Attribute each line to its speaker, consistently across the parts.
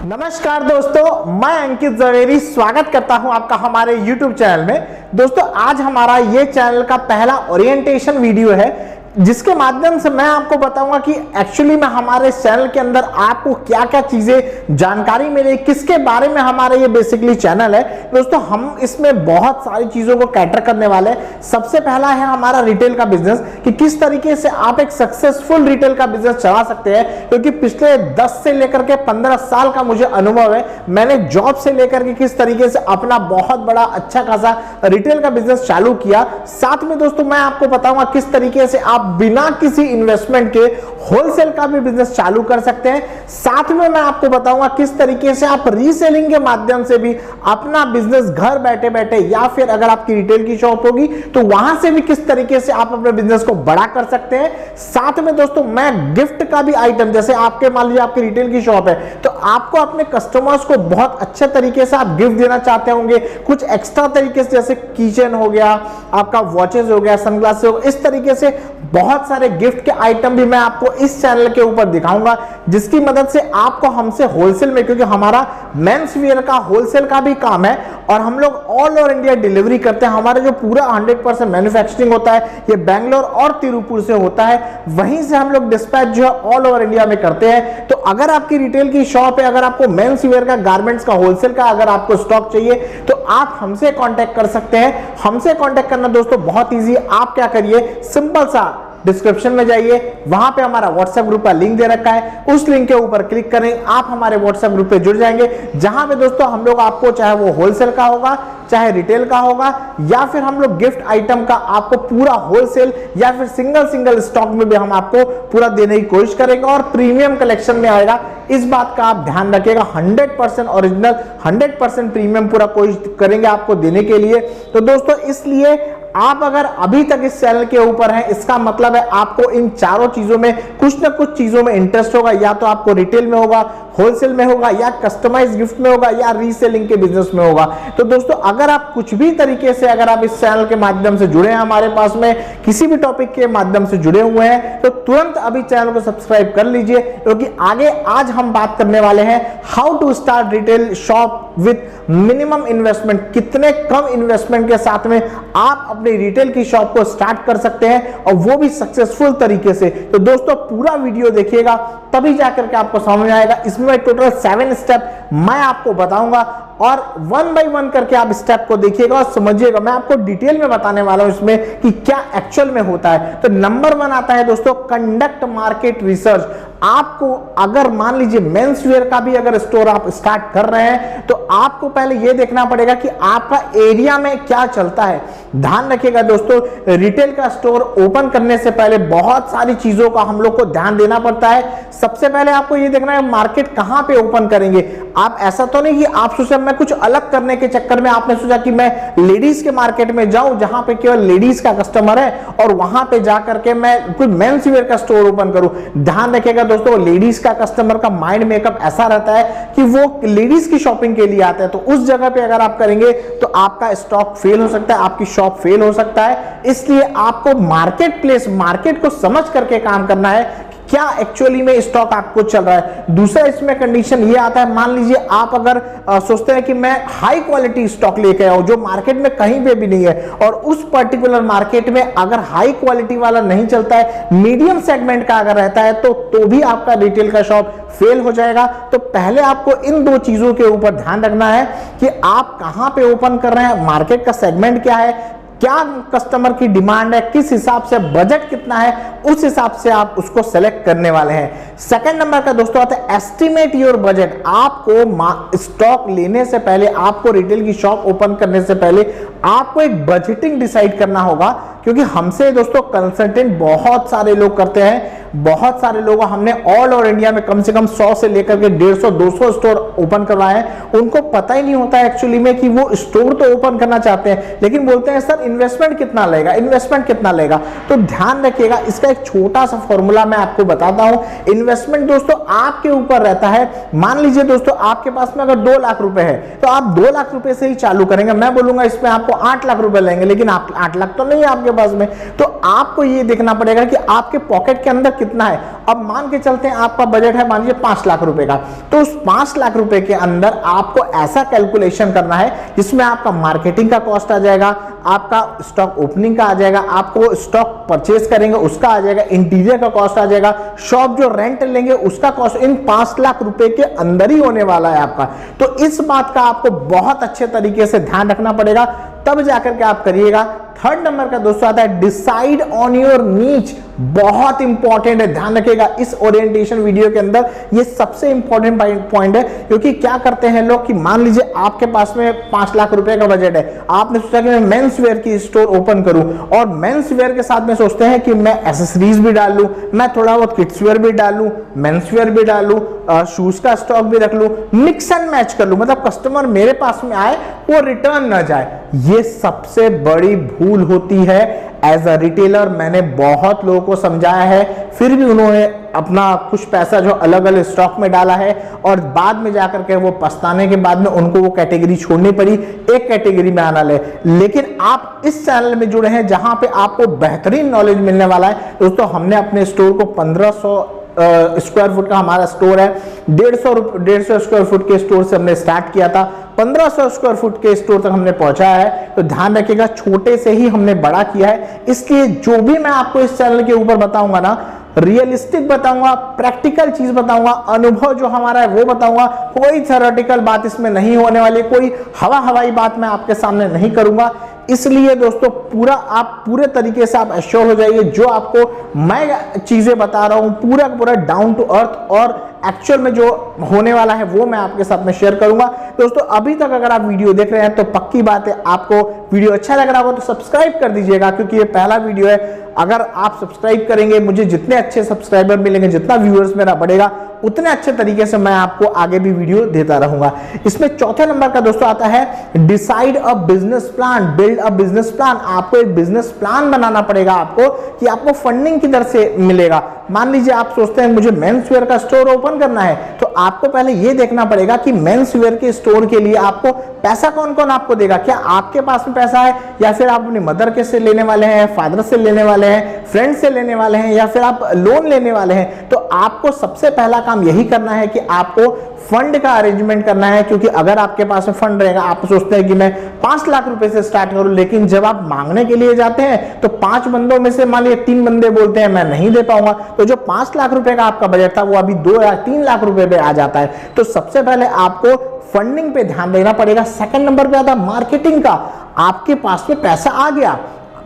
Speaker 1: नमस्कार दोस्तों, मैं अंकित जवेरी स्वागत करता हूं आपका हमारे YouTube चैनल में। दोस्तों, आज हमारा ये चैनल का पहला ओरिएंटेशन वीडियो है जिसके माध्यम से मैं आपको बताऊंगा कि एक्चुअली में हमारे चैनल के अंदर आपको क्या क्या चीजें जानकारी मिले, किसके बारे में हमारा ये बेसिकली चैनल है। दोस्तों, हम इसमें बहुत सारी चीजों को कैटर करने वाले हैं। सबसे पहला है हमारा रिटेल का बिजनेस, कि किस तरीके से आप एक सक्सेसफुल रिटेल का बिजनेस चला सकते हैं, क्योंकि पिछले 10 से लेकर के 15 साल का मुझे अनुभव है। मैंने जॉब से लेकर के किस तरीके से अपना बहुत बड़ा अच्छा खासा रिटेल का बिजनेस चालू किया। साथ में दोस्तों मैं आपको बताऊंगा किस तरीके से आप बिना किसी इन्वेस्टमेंट के होलसेल का भी बिजनेस चालू कर सकते हैं। साथ में मैं आपको बताऊंगा किस तरीके से आप रीसेलिंग के माध्यम से भी अपना बिजनेस घर बैठे बैठे, या फिर अगर आपकी रिटेल की शॉप होगी तो वहां से भी किस तरीके से आप अपने बिजनेस को बड़ा कर सकते हैं। साथ में दोस्तों मैं गिफ्ट का भी आइटम, जैसे आपके मान लीजिए आपकी रिटेल की शॉप है तो आपको अपने कस्टमर्स को बहुत अच्छे तरीके से आप गिफ्ट देना चाहते होंगे, कुछ एक्स्ट्रा तरीके से, जैसे कीचेन हो गया, आपका वॉचेस हो गया, सनग्लासेस हो गया, इस तरीके से बहुत सारे गिफ्ट के आइटम भी मैं आपको इस चैनल के ऊपर दिखाऊंगा, जिसकी मदद से आपको हमसे होलसेल में, क्योंकि हमारा मेंस वियर का होलसेल का भी काम है और हम लोग ऑल ओवर इंडिया डिलीवरी करते हैं। हमारे जो पूरा 100% मैन्युफैक्चरिंग होता है ये बेंगलोर और तिरुपुर से होता है, वहीं से हम लोग डिस्पैच जो है ऑल ओवर इंडिया में करते हैं। तो अगर आपकी रिटेल की शॉप है, अगर आपको मेंस वियर का, गारमेंट्स का, होलसेल का अगर आपको स्टॉक चाहिए तो आप हमसे कांटेक्ट कर सकते हैं। हमसे कांटेक्ट करना दोस्तों बहुत ईजी है। आप क्या करिए, सिंपल सा डिस्क्रिप्शन में जाइए, वहां पे हमारा व्हाट्सएप ग्रुप का लिंक दे रखा है, उस लिंक के ऊपर क्लिक करें, आप हमारे व्हाट्सएप ग्रुप पे जुड़ जाएंगे, जहां पे दोस्तों हम लोग आपको, चाहे वो होलसेल का होगा, चाहे रिटेल का होगा, या फिर हम लोग गिफ्ट आइटम का आपको पूरा होलसेल या फिर सिंगल स्टॉक में भी हम आपको पूरा देने की कोशिश करेंगे और प्रीमियम कलेक्शन में आएगा। इस बात का आप ध्यान रखिएगा, 100% ओरिजिनल, 100% प्रीमियम पूरा कोशिश करेंगे आपको देने के लिए। तो दोस्तों इसलिए आप अगर अभी तक इस चैनल के ऊपर हैं, इसका मतलब है आपको इन चारों चीजों में कुछ ना कुछ चीजों में इंटरेस्ट होगा, या तो आपको रिटेल में होगा, होलसेल में होगा, या कस्टमाइज गिफ्ट में होगा, या रीसेलिंग के बिजनेस में होगा। तो दोस्तों अगर आप कुछ भी तरीके से, अगर आप इस चैनल के माध्यम से जुड़े हैं, हमारे पास में किसी भी टॉपिक के माध्यम से जुड़े हुए हैं, तो तुरंत अभी चैनल को सब्सक्राइब कर लीजिए, क्योंकि आगे आज हम बात करने वाले हैं how to start retail shop with minimum investment. कितने कम इन्वेस्टमेंट के साथ में आप अपनी रिटेल की शॉप को स्टार्ट कर सकते हैं, और वो भी सक्सेसफुल तरीके से। तो दोस्तों पूरा वीडियो देखिएगा, तभी जाकर के आपको समझ में आएगा। इसमें टोटल 7 स्टेप मैं आपको बताऊंगा, और 1 बाय 1 करके आप स्टेप को देखिएगा और समझिएगा। मैं आपको डिटेल में बताने वाला हूं इसमें कि क्या एक्चुअल में होता है। तो नंबर 1 आता है दोस्तों, कंडक्ट मार्केट रिसर्च। आपको अगर मान लीजिए मेंस वेयर का भी अगर स्टोर आप स्टार्ट कर रहे हैं, तो आपको पहले यह देखना पड़ेगा कि आपका एरिया में क्या चलता है। ध्यान रखिएगा दोस्तों, रिटेल का स्टोर ओपन करने से पहले बहुत सारी चीजों का हम लोग को ध्यान देना पड़ता है। सबसे पहले आपको यह देखना है मार्केट कहां पे ओपन करेंगे। आप ऐसा तो नहीं कि आप सोचे मैं कुछ अलग करने के चक्कर में आपने सोचा कि मैं लेडीज के मार्केट में जाऊं, जहां पे केवल लेडीज का कस्टमर है, और वहां पे जाकर के मैं कोई मेंस वेयर का स्टोर ओपन करूं। ध्यान रखिएगा दोस्तों, लेडीज का कस्टमर का माइंड मेकअप ऐसा रहता है कि वो लेडीज की शॉपिंग के लिए आते हैं। तो उस जगह पे अगर आप करेंगे तो आपका स्टॉक फेल हो सकता है, आपकी शॉप फेल हो सकता है। इसलिए आपको मार्केट प्लेस, मार्केट को समझ करके काम करना है, क्या एक्चुअली में स्टॉक आपको चल रहा है। दूसरा इसमें कंडीशन ये आता है, मान लीजिए आप अगर सोचते हैं कि मैं हाई क्वालिटी स्टॉक लेके आऊं जो मार्केट में कहीं पे भी नहीं है, और उस पर्टिकुलर मार्केट में अगर हाई क्वालिटी वाला नहीं चलता है, मीडियम सेगमेंट का अगर रहता है, तो भी आपका रिटेल का शॉप फेल हो जाएगा। तो पहले आपको इन 2 चीजों के ऊपर ध्यान रखना है कि आप कहां पे ओपन कर रहे हैं, मार्केट का सेगमेंट क्या है, क्या कस्टमर की डिमांड है, किस हिसाब से, बजट कितना है, उस हिसाब से आप उसको सेलेक्ट करने वाले हैं। सेकंड नंबर का दोस्तों आता है एस्टिमेट योर बजट। आपको स्टॉक लेने से पहले, आपको रिटेल की शॉप ओपन करने से पहले आपको एक बजटिंग डिसाइड करना होगा, क्योंकि हमसे दोस्तों कंसल्टेंट बहुत सारे लोग करते हैं। बहुत सारे लोग हमने ऑल ओवर इंडिया में कम से कम 100 से लेकर के 150-200 स्टोर ओपन करवाए हैं। उनको पता ही नहीं होता है एक्चुअली में कि वो स्टोर तो ओपन करना चाहते हैं, लेकिन बोलते हैं सर इन्वेस्टमेंट कितना लगेगा, इन्वेस्टमेंट कितना लगेगा। तो ध्यान रखिएगा, इसका एक छोटा सा फॉर्मूला मैं आपको बताता हूं। इन्वेस्टमेंट दोस्तों आपके ऊपर रहता है। मान लीजिए दोस्तों आपके पास में अगर 2 लाख रुपए है, तो आप 2 लाख रुपए से ही चालू करेंगे। मैं बोलूंगा इसमें आपको 8 लाख रुपए लेंगे, लेकिन आप 8 लाख तो नहीं है आपके पास में, तो आपको ये देखना पड़ेगा कि आपके पॉकेट के अंदर कितना है। अब मान के चलते हैं आपका बजट है मान लीजिए 5 लाख रुपए का, तो उस 5 लाख रुपए के अंदर आपको ऐसा कैलकुलेशन करना है जिसमें आपका मार्केटिंग का कॉस्ट आ जाएगा, आपका स्टॉक ओपनिंग का आ जाएगा, आपको स्टॉक परचेज करेंगे उसका आ जाएगा, इंटीरियर का कॉस्ट आ जाएगा, शॉप जो रेंट लेंगे उसका कॉस्ट, इन 5 लाख रुपए के अंदर ही होने वाला है आपका। तो इस बात का आपको बहुत अच्छे तरीके से ध्यान रखना पड़ेगा, तब जाकर के आप करिएगा। थर्ड नंबर का दोस्तों आता है डिसाइड ऑन योर नीच। बहुत इंपॉर्टेंट है, ध्यान रखिएगा इस ओरिएंटेशन वीडियो के अंदर ये सबसे इंपॉर्टेंट पॉइंट है। क्योंकि क्या करते हैं लोग कि मान लीजिए आपके पास में 5 लाख रुपए का बजट है, आपने सोचा कि मैं मेंस वेयर की स्टोर ओपन करूं, और मेंस वेयर के साथ में सोचते हैं कि मैं एसेसरीज भी डाल लूं, मैं थोड़ा बहुत किड्स वेयर भी डाल लूं, मेंस वेयर भी डाल लूं, शूज का स्टॉक भी रख लूं, मिक्स एंड मैच कर लूं, मतलब कस्टमर मेरे पास में आए वो रिटर्न ना जाए। ये सबसे बड़ी भूल होती है। एज अ रिटेलर मैंने बहुत लोगों को समझाया है, फिर भी उन्होंने अपना कुछ पैसा जो अलग अलग स्टॉक में डाला है और बाद में जाकर के वो पछताने के बाद में उनको वो कैटेगरी छोड़नी पड़ी, एक कैटेगरी में आना ले। लेकिन आप इस चैनल में जुड़े हैं जहां पे आपको बेहतरीन नॉलेज मिलने वाला है। दोस्तों हमने अपने स्टोर को 1500 स्क्वायर फुट का हमारा स्टोर है, 150 स्क्वायर फुट के स्टोर से हमने स्टार्ट किया था, 1500 स्क्वायर फुट के स्टोर तक हमने पहुंचाया है। तो ध्यान रखिएगा छोटे से ही हमने बड़ा किया है, इसलिए जो भी मैं आपको इस चैनल के ऊपर बताऊंगा ना, रियलिस्टिक बताऊंगा, प्रैक्टिकल चीज बताऊंगा, अनुभव जो हमारा है वो बताऊंगा। कोई थ्योरेटिकल बात इसमें नहीं होने वाली, कोई हवाई बात मैं आपके सामने नहीं करूंगा। इसलिए दोस्तों पूरा आप पूरे तरीके से आप एश्योर हो जाइए, जो आपको मैं चीजें बता रहा हूं पूरा डाउन टू अर्थ और एक्चुअल में जो होने वाला है वो मैं आपके साथ में शेयर करूंगा। दोस्तों अभी तक अगर आप वीडियो देख रहे हैं तो पक्की बात है आपको वीडियो अच्छा लग रहा हो तो सब्सक्राइब कर दीजिएगा, क्योंकि ये पहला वीडियो है। अगर आप सब्सक्राइब करेंगे, मुझे जितने अच्छे सब्सक्राइबर मिलेंगे, जितना व्यूअर्स मेरा बढ़ेगा, उतने अच्छे तरीके से मैं आपको आगे भी वीडियो देता रहूंगा। इसमें चौथे नंबर का दोस्तों आता है decide a business plan, build a business plan. आपको एक बिजनेस प्लान बनाना पड़ेगा आपको, कि आपको फंडिंग किधर से मिलेगा। मान लीजिए आप सोचते हैं मुझे मेंस वेयर का स्टोर ओपन करना है, तो आपको पहले यह देखना पड़ेगा कि मेंस वेयर के स्टोर के लिए आपको पैसा कौन कौन आपको देगा। क्या आपके पास में पैसा है, या फिर आप अपनी मदर के से लेने वाले हैं, फादर से लेने वाले हैं, फ्रेंड से लेने वाले हैं, या फिर आप लोन लेने वाले हैं। तो आपको सबसे पहला काम यही करना है कि आपको फंड का अरेंजमेंट करना है। क्योंकि अगर आपके पास में फंड रहेगा, आप सोचते हैं कि मैं 5 लाख रुपए से स्टार्ट करूं, लेकिन जब आप मांगने के लिए जाते हैं तो 5 बंदों में से मान लीजिए 3 बंदे बोलते हैं मैं नहीं दे पाऊंगा, तो जो 5 लाख रुपए का आपका बजट था वो अभी 2 या 3 लाख रुपए पे आ जाता है। तो सबसे पहले आपको फंडिंग पे ध्यान देना पड़ेगा। सेकंड नंबर पे आता है मार्केटिंग का। आपके पास में पैसा आ गया,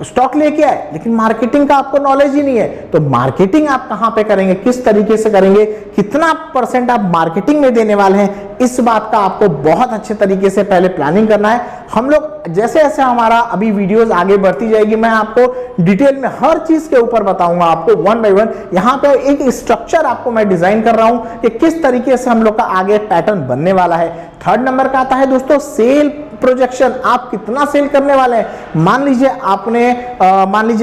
Speaker 1: स्टॉक लेके आए, लेकिन मार्केटिंग का आपको नॉलेज ही नहीं है, तो मार्केटिंग आप कहां पे करेंगे, किस तरीके से करेंगे, कितना % आप मार्केटिंग में देने वाले हैं, इस बात का आपको बहुत अच्छे तरीके से पहले प्लानिंग करना है। हम लोग जैसे जैसे हमारा अभी वीडियोस आगे बढ़ती जाएगी, मैं आपको डिटेल में हर चीज के ऊपर बताऊंगा, आपको 1 बाय 1। यहां पे एक स्ट्रक्चर आपको मैं डिजाइन कर रहा हूं कि किस तरीके से हम लोग का आगे पैटर्न बनने वाला है। थर्ड नंबर का आता है दोस्तों सेल प्रोजेक्शन। आप कितना सेल करने वाले हैं। मान लीजिए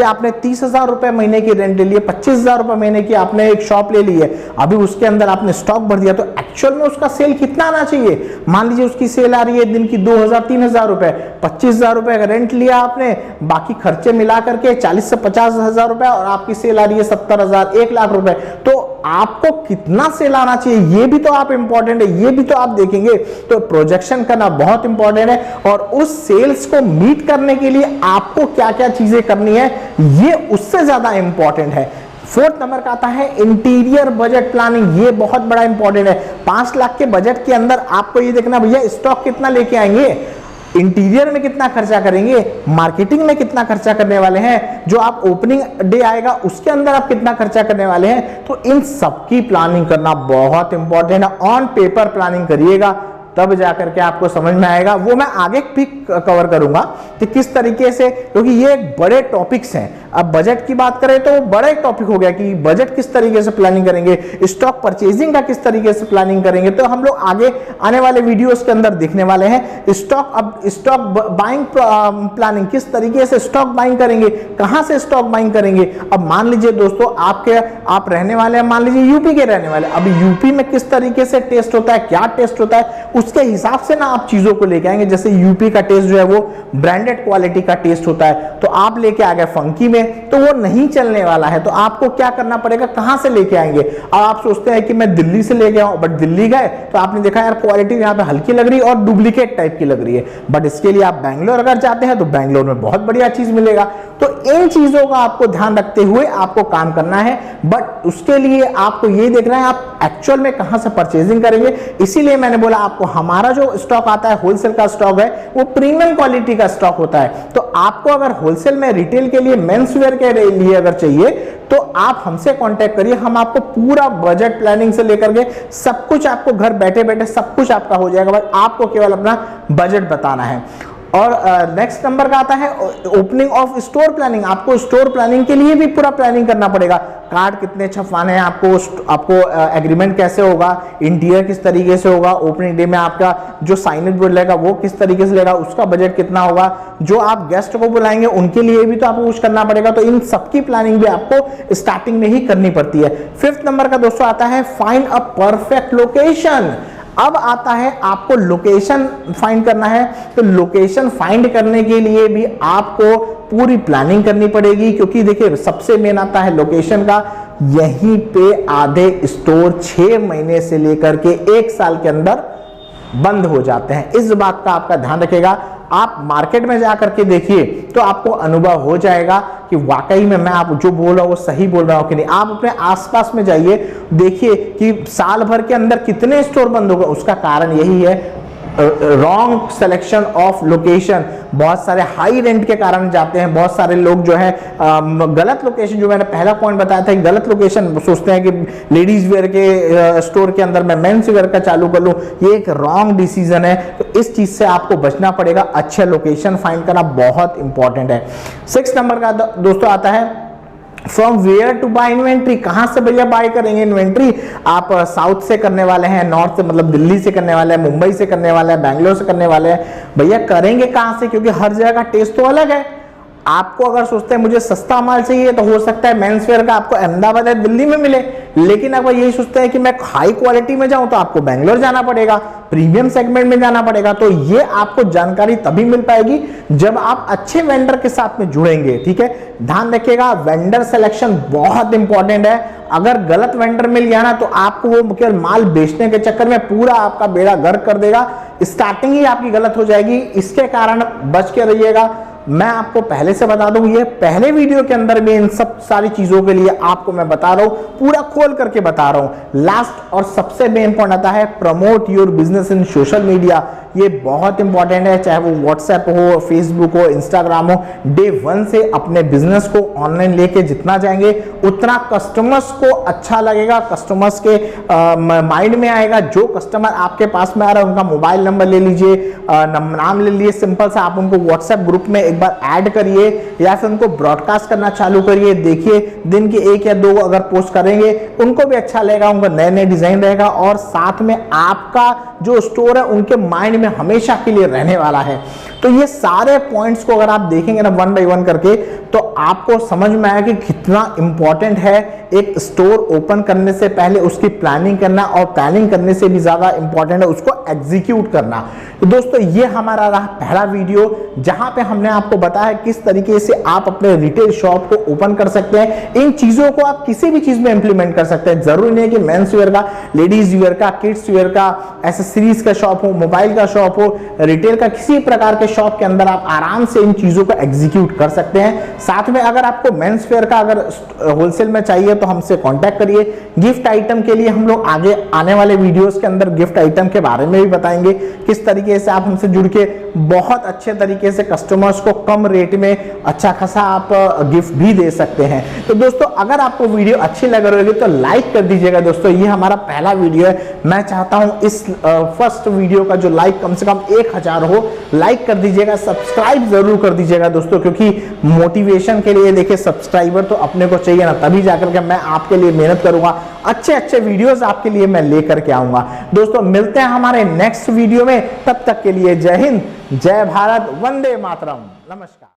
Speaker 1: आपने 30,000 रुपए महीने की रेंट ले लिए, 25,000 रुपए महीने की आपने एक शॉप ले ली है, अभी उसके अंदर आपने स्टॉक भर दिया, तो एक्चुअल में उसका सेल कितना आना चाहिए। मान लीजिए उसकी सेल आ रही है दिन की 2,000-3,000 रुपए, 25,000 रुपए का रेंट लिया आपने, बाकी खर्चे मिला करके 40 से 50,000 रुपए, और आपकी सेल आ रही है 70,000, 1 लाख रुपए। तो आपको कितना सेल आना चाहिए, ये भी तो आप इंपॉर्टेंट है, ये भी तो आप देखेंगे। तो प्रोजेक्शन करना बहुत इंपॉर्टेंट है, और उस सेल्स को मीट करने के लिए आपको क्या क्या चीजें करनी है, ये उससे ज्यादा इंपॉर्टेंट है। फोर्थ नंबर का आता है इंटीरियर बजट प्लानिंग। ये बहुत बड़ा इंपॉर्टेंट है। 5 लाख के बजट के अंदर आपको ये देखना भैया स्टॉक कितना लेके आएंगे, इंटीरियर में कितना खर्चा करेंगे, मार्केटिंग में कितना खर्चा करने वाले हैं, जो आप ओपनिंग डे आएगा उसके अंदर आप कितना खर्चा करने वाले हैं। तो इन सब की प्लानिंग करना बहुत इंपॉर्टेंट है। ऑन पेपर प्लानिंग करिएगा, तब जाकर के आपको समझ में आएगा। वो मैं आगे भी कवर करूंगा कि किस तरीके से, क्योंकि ये बड़े टॉपिक्स हैं। अब बजट की बात करें तो बड़ा एक टॉपिक हो गया कि बजट किस तरीके से प्लानिंग करेंगे, स्टॉक परचेजिंग का किस तरीके से प्लानिंग करेंगे, तो हम लोग आगे आने वाले वीडियोस के अंदर देखने वाले हैं। स्टॉक बाइंग प्लानिंग, किस तरीके से स्टॉक बाइंग करेंगे, कहां से स्टॉक बाइंग करेंगे। अब मान लीजिए दोस्तों आप रहने वाले हैं, मान लीजिए यूपी के रहने वाले, अब यूपी में किस तरीके से टेस्ट होता है, क्या टेस्ट होता है, उसके हिसाब से ना आप चीजों को लेके आएंगे। जैसे यूपी का टेस्ट जो है वो ब्रांडेड क्वालिटी का टेस्ट होता है, तो आप लेके आ गए फंकी में, तो वो नहीं चलने वाला है। तो आपको क्या करना पड़ेगा, कहां से लेके आएंगे। अब आप सोचते हैं कि मैं दिल्ली से ले गया हूं, बट दिल्ली गए तो आपने देखा यार क्वालिटी यहाँ पे हल्की लग रही है और डुप्लीकेट टाइप की लग रही है, बट इसके लिए आप बैंगलोर अगर जाते हैं तो बैंगलोर में बहुत बढ़िया चीज मिलेगा। तो इन चीजों का आपको ध्यान रखते हुए आपको काम करना है, बट उसके लिए आपको ये देखना है आप एक्चुअल में कहां से परचेजिंग करेंगे। इसीलिए मैंने बोला आपको हमारा जो स्टॉक आता है होलसेल का स्टॉक है वो प्रीमियम क्वालिटी का स्टॉक होता है। तो आपको अगर होलसेल में रिटेल के लिए मेंस वेयर के लिए अगर चाहिए तो आप हमसे कांटेक्ट करिए, हम आपको पूरा बजट प्लानिंग से लेकर के सब कुछ आपको घर बैठे बैठे सब कुछ आपका हो जाएगा, बस आपको केवल अपना बजट बताना है। और नेक्स्ट नंबर का आता है ओपनिंग ऑफ स्टोर प्लानिंग। आपको स्टोर प्लानिंग के लिए भी पूरा प्लानिंग करना पड़ेगा, कार्ड कितने छपवाने हैं, आपको एग्रीमेंट कैसे होगा, इंटीरियर किस तरीके से होगा, ओपनिंग डे में आपका जो साइनेज बोर्ड लगेगा वो किस तरीके से लगेगा, उसका बजट कितना होगा, जो आप गेस्ट को बुलाएंगे उनके लिए भी तो आपको कुछ करना पड़ेगा। तो इन सबकी प्लानिंग भी आपको स्टार्टिंग में ही करनी पड़ती है। फिफ्थ नंबर का दोस्तों आता है फाइंड अ परफेक्ट लोकेशन। अब आता है आपको लोकेशन फाइंड करना है, तो लोकेशन फाइंड करने के लिए भी आपको पूरी प्लानिंग करनी पड़ेगी, क्योंकि देखिए सबसे मेन आता है लोकेशन का। यहीं पे आधे स्टोर 6 महीने से लेकर के 1 साल के अंदर बंद हो जाते हैं। इस बात का आपका ध्यान रखिएगा। आप मार्केट में जाकर के देखिए तो आपको अनुभव हो जाएगा कि वाकई में मैं आप जो बोल रहा हूं वो सही बोल रहा हूं कि नहीं। आप अपने आसपास में जाइए, देखिए कि साल भर के अंदर कितने स्टोर बंद हो गए। उसका कारण यही है रॉन्ग सिलेक्शन ऑफ लोकेशन। बहुत सारे हाई रेंट के कारण जाते हैं, बहुत सारे लोग जो है गलत लोकेशन, जो मैंने पहला पॉइंट बताया था, गलत लोकेशन सोचते हैं कि लेडीज वेयर के स्टोर के अंदर मैं मेंस वेयर का चालू कर लूं, ये एक रॉन्ग डिसीजन है। तो इस चीज से आपको बचना पड़ेगा। अच्छे लोकेशन फाइंड करना बहुत इंपॉर्टेंट है। 6 नंबर का दोस्तों आता है from where to buy inventory. कहां से भैया बाय करेंगे इन्वेंट्री। आप साउथ से करने वाले हैं, नॉर्थ से मतलब दिल्ली से करने वाले हैं, मुंबई से करने वाले हैं, बैंगलोर से करने वाले हैं, भैया करेंगे कहां से, क्योंकि हर जगह का टेस्ट तो अलग है। आपको अगर सोचते हैं मुझे सस्ता माल चाहिए तो हो सकता है मेंस वेयर का आपको अहमदाबाद या दिल्ली में मिले, लेकिन अगर यही सोचते हैं कि मैं हाई क्वालिटी में जाऊं तो आपको बैंगलोर जाना पड़ेगा, प्रीमियम सेगमेंट में जाना पड़ेगा। तो ये आपको जानकारी तभी मिल पाएगी जब आप अच्छे वेंडर के साथ में जुड़ेंगे। ठीक है, ध्यान रखिएगा वेंडर सिलेक्शन बहुत इंपॉर्टेंट है। अगर गलत वेंडर मिल गया ना तो आपको वो केवल माल बेचने के चक्कर में पूरा आपका बेड़ा गर्क कर देगा, स्टार्टिंग ही आपकी गलत हो जाएगी। इसके कारण बच के रहिएगा। मैं आपको पहले से बता दूं, ये पहले वीडियो के अंदर में इन सब सारी चीजों के लिए आपको मैं बता रहा हूं, पूरा खोल करके बता रहा हूं। लास्ट और सबसे मेन पॉइंट आता है promote your business in social media. ये बहुत इंपॉर्टेंट है, चाहे वो व्हाट्सएप हो, फेसबुक हो, इंस्टाग्राम हो। डे 1 से अपने बिजनेस को ऑनलाइन लेके जितना जाएंगे उतना कस्टमर्स को अच्छा लगेगा, कस्टमर्स के माइंड में आएगा। जो कस्टमर आपके पास में आ रहा है उनका मोबाइल नंबर ले लीजिए, नाम ले लीजिए, सिंपल सा आप उनको व्हाट्सएप ग्रुप में एक बार ऐड करिए या फिर उनको ब्रॉडकास्ट करना चालू करिए। देखिए दिन के 1 या 2 अगर पोस्ट करेंगे उनको भी अच्छा लगेगा, उनको नए नए डिजाइन रहेगा और साथ में आपका जो स्टोर है उनके माइंड में हमेशा के लिए रहने वाला है। तो ये सारे पॉइंट्स को अगर आप देखेंगे ना 1 बाय 1 करके तो आपको समझ में आएगा कि कितना इंपॉर्टेंट है एक स्टोर ओपन करने से पहले उसकी प्लानिंग करना, और प्लानिंग करने से भी ज्यादा इंपॉर्टेंट है उसको एग्जीक्यूट करना। तो दोस्तों ये हमारा रहा पहला वीडियो जहां पे हमने आपको बताया किस तरीके से आप अपने रिटेल शॉप को ओपन कर सकते हैं। इन चीजों को आप किसी भी चीज में इंप्लीमेंट कर सकते हैं, जरूरी नहीं है कि मेंस वेयर का, लेडीज वेयर का, किड्स वेयर का, एसेसरीज का शॉप हो, मोबाइल का शॉप हो, रिटेल का किसी प्रकार के शॉप के अंदर आप आराम से इन चीजों को एग्जीक्यूट कर सकते हैं। साथ में अगर आपको मेंस वेयर का अगर होलसेल में चाहिए तो हमसे कांटेक्ट करिए। गिफ्ट आइटम के लिए हम लोग आगे आने वाले वीडियोस के अंदर गिफ्ट आइटम के बारे में भी बताएंगे, किस तरीके तरीके से आप हमसे जुड़ के बहुत अच्छे तरीके से कस्टमर्स को कम रेट में अच्छा खासा आप गिफ्ट भी दे सकते हैं। तो दोस्तों अगर आपको वीडियो अच्छी लग रही होगी तो लाइक कर दीजिएगा। दोस्तों ये हमारा पहला वीडियो है, मैं चाहता हूं इस फर्स्ट वीडियो का जो लाइक कम से कम 1000 हो। लाइक कर दीजिएगा, सब्सक्राइब जरूर कर दीजिएगा दोस्तों, क्योंकि मोटिवेशन के लिए देखिए सब्सक्राइबर तो अपने को चाहिए ना, तभी जाकर के मैं आपके लिए मेहनत करूंगा, अच्छे अच्छे वीडियोस आपके लिए मैं लेकर के आऊंगा। दोस्तों मिलते हैं हमारे नेक्स्ट वीडियो में, तब तक के लिए जय हिंद, जय भारत, वंदे मातरम, नमस्कार।